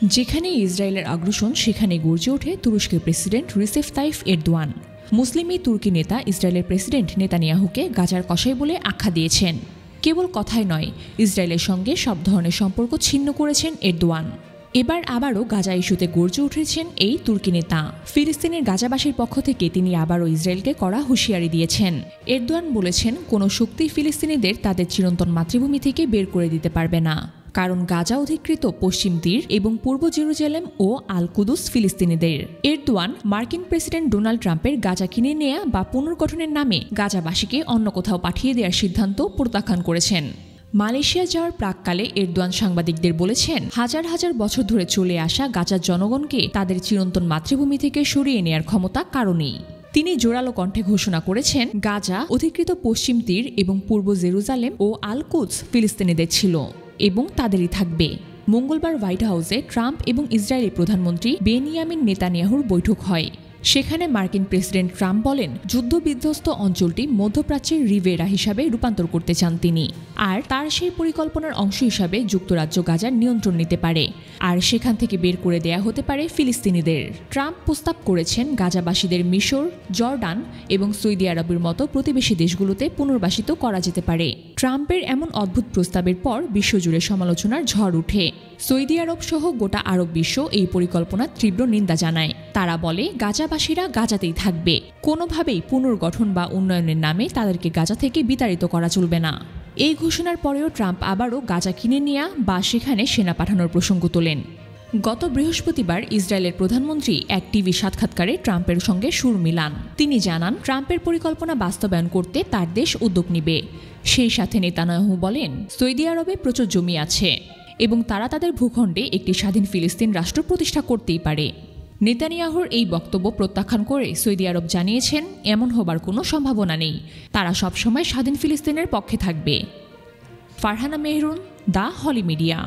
যেখানে ইসরায়েলের আগ্রাসন সেখানে গর্জে ওঠে তুরস্কের প্রেসিডেন্ট রিসেপ তাইফ এরদোয়ান। মুসলিম এই তুর্কি নেতা ইসরায়েলের প্রেসিডেন্ট নেতানিয়াহুকে গাজার কসাই বলে আখ্যা দিয়েছেন। কেবল কথাই নয়, ইসরায়েলের সঙ্গে সব ধরনের সম্পর্ক ছিন্ন করেছেন এরদোয়ান। এবার আবারও গাজা ইস্যুতে গর্জে উঠেছেন এই তুর্কি নেতা। ফিলিস্তিনের গাজাবাসীর পক্ষ থেকে তিনি আবারও ইসরায়েলকে কড়া হুঁশিয়ারি দিয়েছেন। এরদোয়ান বলেছেন, কোনো শক্তি ফিলিস্তিনিদের তাদের চিরন্তন মাতৃভূমি থেকে বের করে দিতে পারবে না, কারণ গাজা অধিকৃত পশ্চিম তীর এবং পূর্ব জেরুজালেম ও আল কুদুস ফিলিস্তিনিদের। এরদোয়ান মার্কিন প্রেসিডেন্ট ডোনাল্ড ট্রাম্পের গাজা কিনে নেয়া বা পুনর্গঠনের নামে গাজাবাসীকে অন্য কোথাও পাঠিয়ে দেওয়ার সিদ্ধান্ত প্রত্যাখ্যান করেছেন। মালয়েশিয়া যাওয়ার প্রাক্কালে এরদোয়ান সাংবাদিকদের বলেছেন, হাজার হাজার বছর ধরে চলে আসা গাজার জনগণকে তাদের চিরন্তন মাতৃভূমি থেকে সরিয়ে নেয়ার ক্ষমতা কারণেই। তিনি জোরালো কণ্ঠে ঘোষণা করেছেন, গাজা অধিকৃত পশ্চিম তীর এবং পূর্ব জেরুজালেম ও আল কুদস ফিলিস্তিনিদের ছিল এবং তাদেরই থাকবে। মঙ্গলবার হোয়াইট হাউসে ট্রাম্প এবং ইসরায়েলি প্রধানমন্ত্রী বেনিয়ামিন নেতানিয়াহুর বৈঠক হয়। সেখানে মার্কিন প্রেসিডেন্ট ট্রাম্প বলেন, যুদ্ধবিধ্বস্ত অঞ্চলটি মধ্যপ্রাচ্যের রিভেরা হিসাবে রূপান্তর করতে চান তিনি, আর তার সেই পরিকল্পনার অংশ হিসাবে যুক্তরাজ্য গাজার নিয়ন্ত্রণ নিতে পারে, আর সেখান থেকে বের করে দেয়া হতে পারে ফিলিস্তিনিদের। ট্রাম্প প্রস্তাব করেছেন গাজাবাসীদের মিশর, জর্ডান এবং সৌদি আরবের মতো প্রতিবেশী দেশগুলোতে পুনর্বাসিত করা যেতে পারে। ট্রাম্পের এমন অদ্ভুত প্রস্তাবের পর বিশ্বজুড়ে সমালোচনার ঝড় ওঠে। সৌদি আরব সহ গোটা আরব বিশ্ব এই পরিকল্পনার তীব্র নিন্দা জানায়। তারা বলে, গাজাবাসীরা গাজাতেই থাকবে, কোনোভাবেই পুনর্গঠন বা উন্নয়নের নামে তাদেরকে গাজা থেকে বিতাড়িত করা চলবে না। এই ঘোষণার পরেও ট্রাম্প আবারও গাজা কিনে নেয়া বা সেখানে সেনা পাঠানোর প্রসঙ্গ তোলেন। গত বৃহস্পতিবার ইসরায়েলের প্রধানমন্ত্রী এক টিভি সাক্ষাৎকারে ট্রাম্পের সঙ্গে সুর মিলান। তিনি জানান, ট্রাম্পের পরিকল্পনা বাস্তবায়ন করতে তার দেশ উদ্যোগ নেবে। সেই সাথে নেতানিয়াহু বলেন, সৌদি আরবে প্রচুর জমি আছে এবং তারা তাদের ভূখণ্ডে একটি স্বাধীন ফিলিস্তিন রাষ্ট্র প্রতিষ্ঠা করতেই পারে। নেতানিয়াহুর এই বক্তব্য প্রত্যাখ্যান করে সৌদি আরব জানিয়েছেন, এমন হবার কোনো সম্ভাবনা নেই, তারা সবসময় স্বাধীন ফিলিস্তিনের পক্ষে থাকবে। Farhana Mehrun, the Holi media.